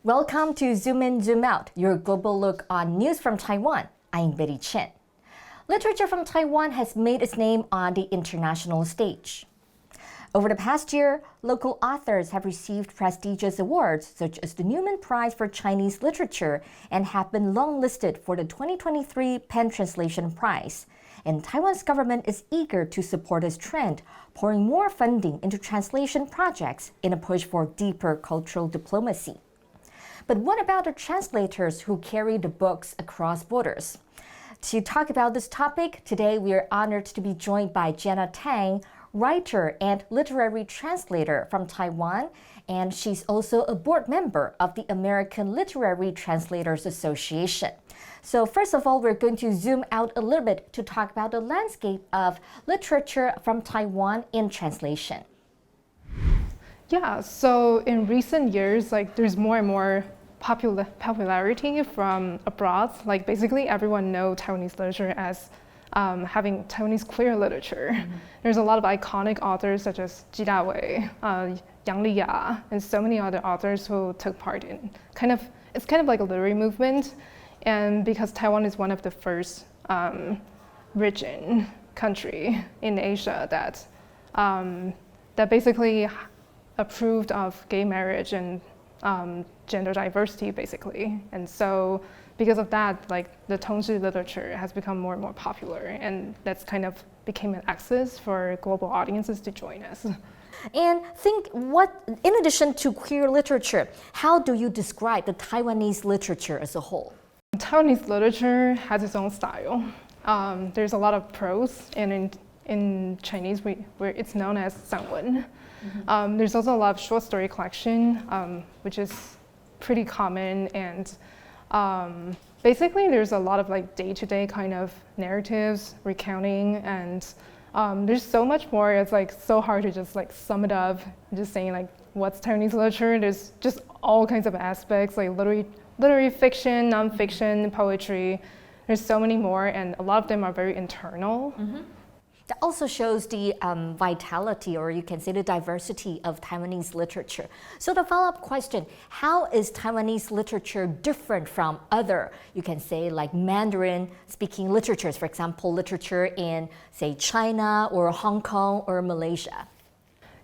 Welcome to Zoom In, Zoom Out, your global look on news from Taiwan. I'm Betty Chen. Literature from Taiwan has made its name on the international stage. Over the past year, local authors have received prestigious awards such as the Newman Prize for Chinese Literature and have been longlisted for the 2023 Pen Translation Prize. And Taiwan's government is eager to support this trend, pouring more funding into translation projects in a push for deeper cultural diplomacy. But what about the translators who carry the books across borders? To talk about this topic, today we are honored to be joined by Jenna Tang, writer and literary translator from Taiwan, and she's also a board member of the American Literary Translators Association. So first of all, we're going to zoom out a little bit to talk about the landscape of literature from Taiwan in translation. Yeah, so in recent years, there's more and more popularity from abroad. Basically everyone knows Taiwanese literature as having Taiwanese queer literature. Mm-hmm. There's a lot of iconic authors such as Ji Dawei, Yang Liya, and so many other authors who took part in it's kind of like a literary movement. And because Taiwan is one of the first region country in Asia that basically approved of gay marriage and gender diversity, basically. And so because of that, the Tongzhi literature has become more and more popular, and that's kind of became an access for global audiences to join us. And in addition to queer literature, how do you describe the Taiwanese literature as a whole? Taiwanese literature has its own style. There's a lot of prose, and in Chinese, where it's known as sanwen. Mm-hmm. There's also a lot of short story collection, which is pretty common, and basically there's a lot of day-to-day kind of narratives, recounting, and there's so much more. It's so hard to just sum it up, just saying what's Taiwanese literature. There's just all kinds of aspects, literary fiction, nonfiction, poetry. There's so many more, and a lot of them are very internal. Mm-hmm. That also shows the vitality, or you can say the diversity of Taiwanese literature. So the follow-up question, how is Taiwanese literature different from other, you can say Mandarin-speaking literatures, for example, literature in, say, China or Hong Kong or Malaysia?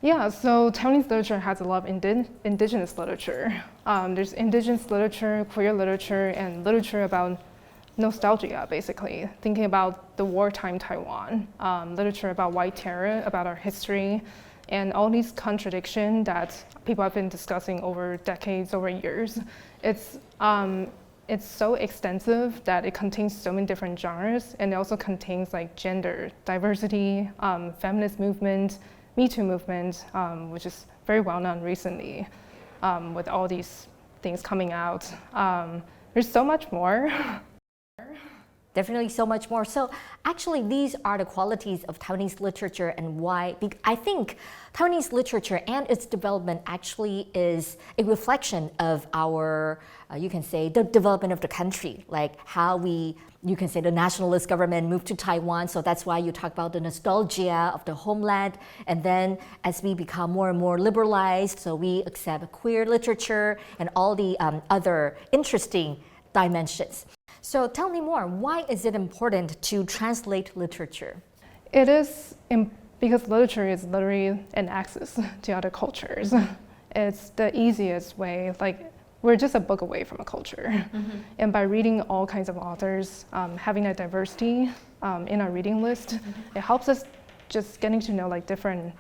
Yeah, so Taiwanese literature has a lot of indigenous literature. There's indigenous literature, queer literature, and literature about nostalgia, basically, thinking about the wartime Taiwan, literature about white terror, about our history, and all these contradictions that people have been discussing over decades, over years. It's so extensive that it contains so many different genres, and it also contains gender diversity, feminist movement, Me Too movement, which is very well known recently, with all these things coming out. There's so much more. Definitely so much more. So actually, these are the qualities of Taiwanese literature, and why I think Taiwanese literature and its development actually is a reflection of our, you can say, the development of the country, how you can say the nationalist government moved to Taiwan. So that's why you talk about the nostalgia of the homeland. And then as we become more and more liberalized, so we accept queer literature and all the other interesting dimensions. So tell me more, why is it important to translate literature? It is because literature is literally an access to other cultures. Mm-hmm. It's the easiest way, we're just a book away from a culture. Mm-hmm. And by reading all kinds of authors, having that diversity in our reading list, mm-hmm. It helps us just getting to know different,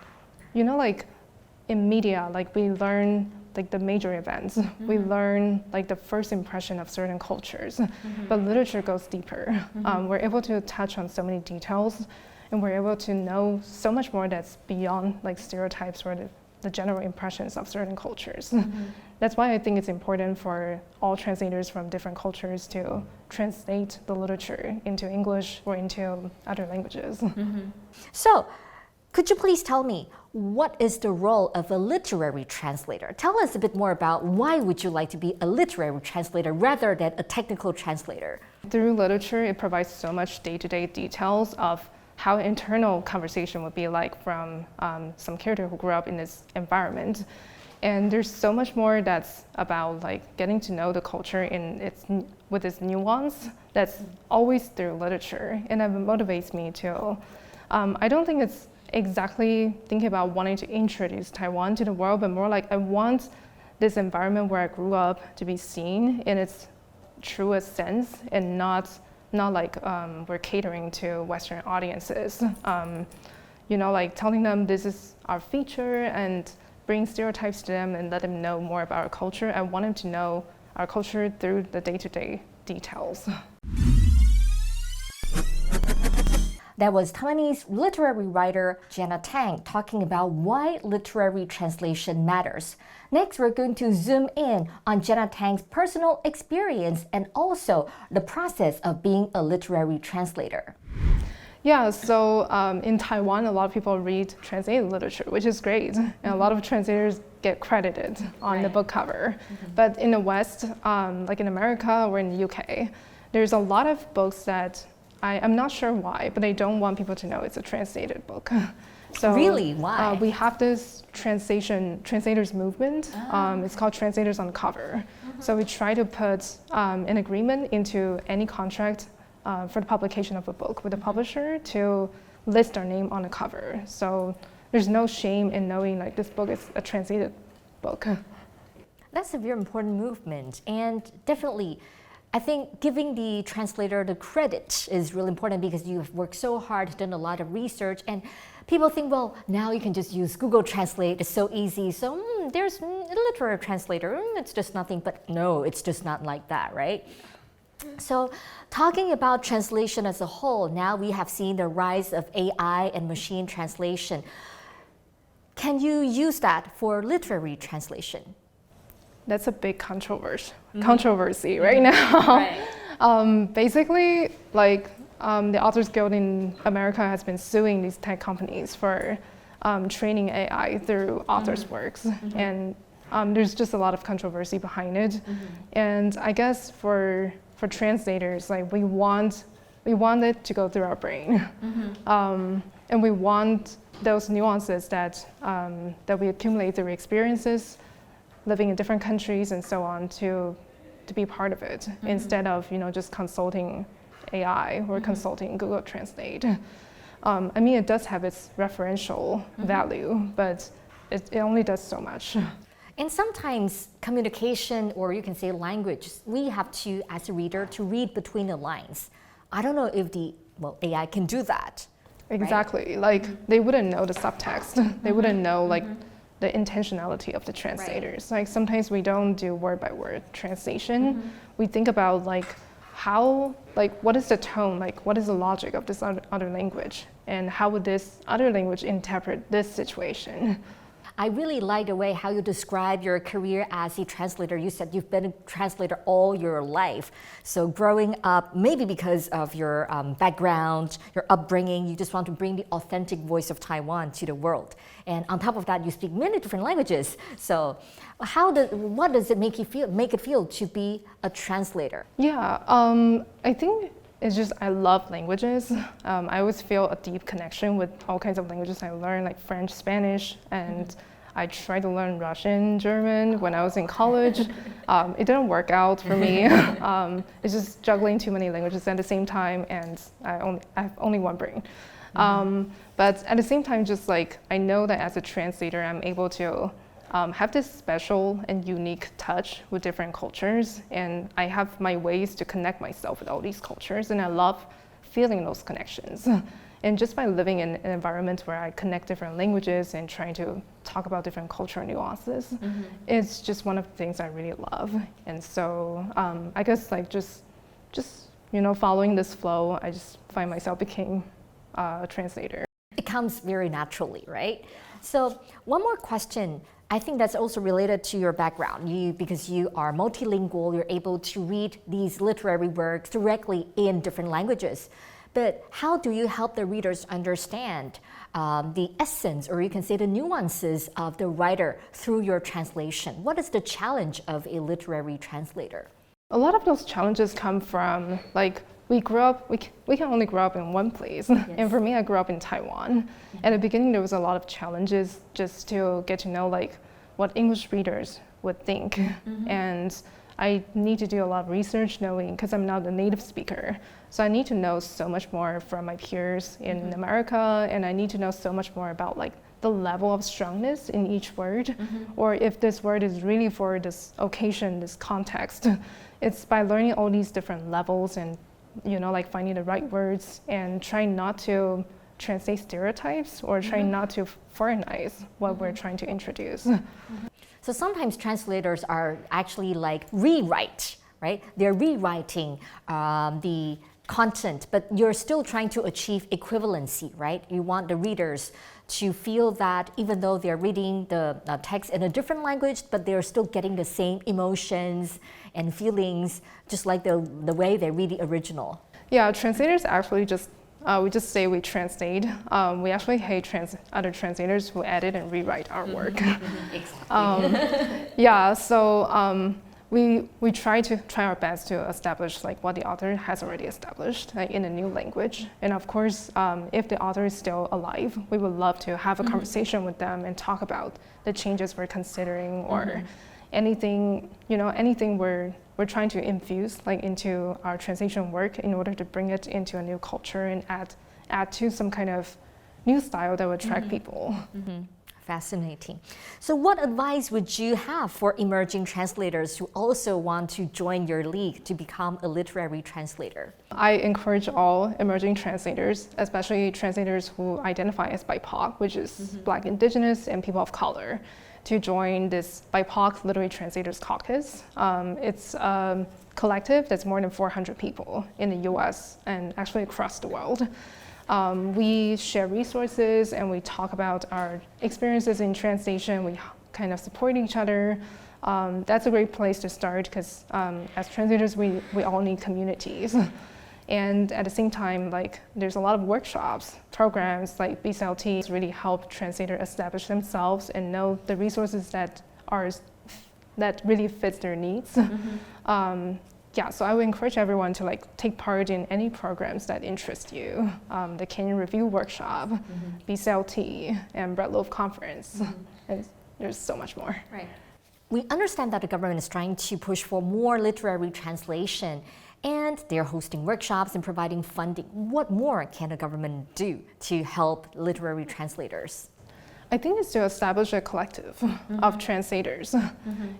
in media, we learn the major events. Mm-hmm. We learn the first impression of certain cultures, mm-hmm. But literature goes deeper. Mm-hmm. We're able to touch on so many details, and we're able to know so much more that's beyond stereotypes or the general impressions of certain cultures. Mm-hmm. That's why I think it's important for all translators from different cultures to translate the literature into English or into other languages. Mm-hmm. So, could you please tell me, what is the role of a literary translator? Tell us a bit more about why would you like to be a literary translator rather than a technical translator? Through literature, it provides so much day-to-day details of how an internal conversation would be from some character who grew up in this environment. And there's so much more that's about like getting to know the culture with its nuance that's always through literature, and that motivates me to. I don't think it's exactly thinking about wanting to introduce Taiwan to the world, but more like I want this environment where I grew up to be seen in its truest sense, and not like we're catering to Western audiences. Like telling them this is our feature and bring stereotypes to them and let them know more about our culture. I want them to know our culture through the day-to-day details. That was Taiwanese literary writer Jenna Tang talking about why literary translation matters. Next, we're going to zoom in on Jenna Tang's personal experience and also the process of being a literary translator. Yeah, so in Taiwan, a lot of people read translated literature, which is great. And a lot of translators get credited on the book cover. But in the West, like in America or in the UK, there's a lot of books that I'm not sure why, but they don't want people to know it's a translated book. So really? Why? We have this translators movement. It's called Translators on Cover. So we try to put an agreement into any contract for the publication of a book with the publisher to list our name on the cover. So there's no shame in knowing like this book is a translated book. That's a very important movement, and definitely I think giving the translator the credit is really important because you've worked so hard, done a lot of research, and people think, well, now you can just use Google Translate, it's so easy, so there's a literary translator, it's just nothing, but no, it's just not like that, right? So talking about translation as a whole, now we have seen the rise of AI and machine translation. Can you use that for literary translation? That's a big controversy right now. Right. Basically, like the Authors Guild in America has been suing these tech companies for training AI through authors' works. And there's just a lot of controversy behind it. And I guess for translators, like we want it to go through our brain. And we want those nuances that we accumulate through experiences, living in different countries and so on, to be part of it, instead of just consulting AI or consulting Google Translate. I mean, it does have its referential value, but it only does so much. And sometimes communication, or you can say language, we have to, as a reader, to read between the lines. I don't know if AI can do that. Exactly. Right? Like they wouldn't know the subtext. They wouldn't know like the intentionality of the translators. Like sometimes we don't do word by word translation. We think about like how, like what is the tone, like what is the logic of this other language, and how would this other language interpret this situation? I really like the way how you describe your career as a translator. You said you've been a translator all your life. So growing up, maybe because of your background, your upbringing, you just want to bring the authentic voice of Taiwan to the world. And on top of that, you speak many different languages. So what does it make it feel to be a translator? Yeah, I think it's just I love languages. I always feel a deep connection with all kinds of languages I learn, like French, Spanish, and I tried to learn Russian, German when I was in college. It didn't work out for me. It's just juggling too many languages at the same time, and I have only one brain. But at the same time, just like I know that as a translator, I'm able to have this special and unique touch with different cultures, and I have my ways to connect myself with all these cultures, and I love feeling those connections. And just by living in an environment where I connect different languages and trying to talk about different cultural nuances, it's just one of the things I really love. And so I guess like just following this flow, I just find myself became a translator. It comes very naturally, right? So one more question. I think that's also related to your background. Because you are multilingual, you're able to read these literary works directly in different languages. But how do you help the readers understand the essence, or you can say the nuances of the writer through your translation? What is the challenge of a literary translator? A lot of those challenges come from like we can only grow up in one place. Yes. And for me, I grew up in Taiwan. At the beginning, there was a lot of challenges just to get to know like what English readers would think. And I need to do a lot of research knowing, because I'm not a native speaker. So I need to know so much more from my peers in America, and I need to know so much more about like the level of strongness in each word, or if this word is really for this occasion, this context. It's by learning all these different levels and, you know, like finding the right words and trying not to translate stereotypes or trying not to foreignize what we're trying to introduce. So sometimes translators are actually like rewrite, right? They're rewriting the content, but you're still trying to achieve equivalency, right? You want the readers to feel that even though they're reading the text in a different language, but they're still getting the same emotions and feelings, just like the way they read the original. Yeah, translators actually just we just say we translate. We actually hate other translators who edit and rewrite our work. Yeah, so we try our best to establish like what the author has already established, like in a new language. And of course, if the author is still alive, we would love to have a conversation with them and talk about the changes we're considering or anything, you know, anything we're trying to infuse like into our translation work in order to bring it into a new culture and add to some kind of new style that would attract people. Fascinating. So what advice would you have for emerging translators who also want to join your league to become a literary translator? I encourage all emerging translators, especially translators who identify as BIPOC, which is Black, Indigenous, and people of color, to join this BIPOC Literary Translators Caucus. It's a collective that's more than 400 people in the US and actually across the world. We share resources and we talk about our experiences in translation. We kind of support each other. That's a great place to start because as translators, we all need communities. And at the same time, like there's a lot of workshops, programs like BCLT really help translators establish themselves and know the resources that really fits their needs. Yeah, so I would encourage everyone to like take part in any programs that interest you. The Kenyan Review Workshop, BCLT, and Bread Loaf Conference. And there's so much more. Right. We understand that the government is trying to push for more literary translation, and they're hosting workshops and providing funding. What more can the government do to help literary translators? I think it's to establish a collective of translators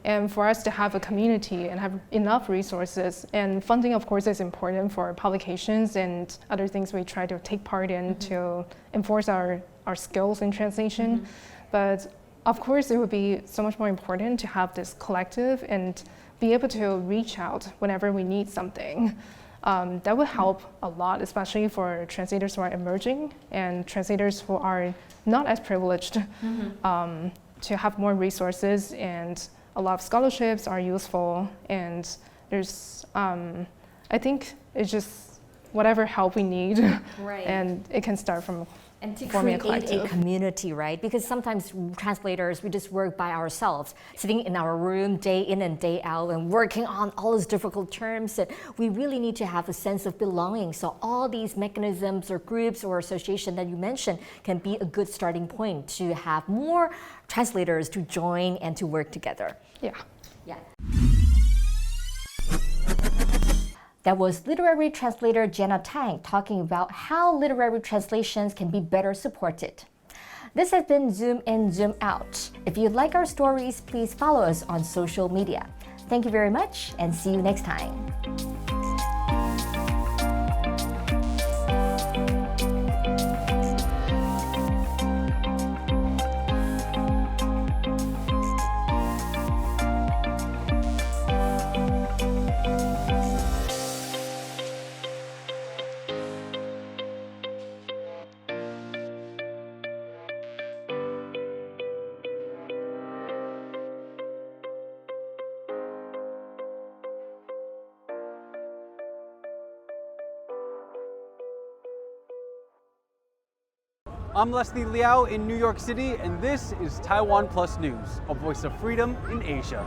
and for us to have a community and have enough resources. And funding, of course, is important for publications and other things we try to take part in to enforce our skills in translation. But of course, it would be so much more important to have this collective and be able to reach out whenever we need something. That would help a lot, especially for translators who are emerging and translators who are not as privileged to have more resources, and a lot of scholarships are useful. And there's, I think it's just whatever help we need, and it can start from and to forming create a community, right? Because sometimes translators, we just work by ourselves, sitting in our room day in and day out and working on all those difficult terms. And we really need to have a sense of belonging. So all these mechanisms or groups or association that you mentioned can be a good starting point to have more translators to join and to work together. Yeah. That was literary translator Jenna Tang talking about how literary translations can be better supported. This has been Zoom In, Zoom Out. If you like our stories, please follow us on social media. Thank you very much and see you next time. I'm Leslie Liao in New York City, and this is TaiwanPlus News, a voice of freedom in Asia.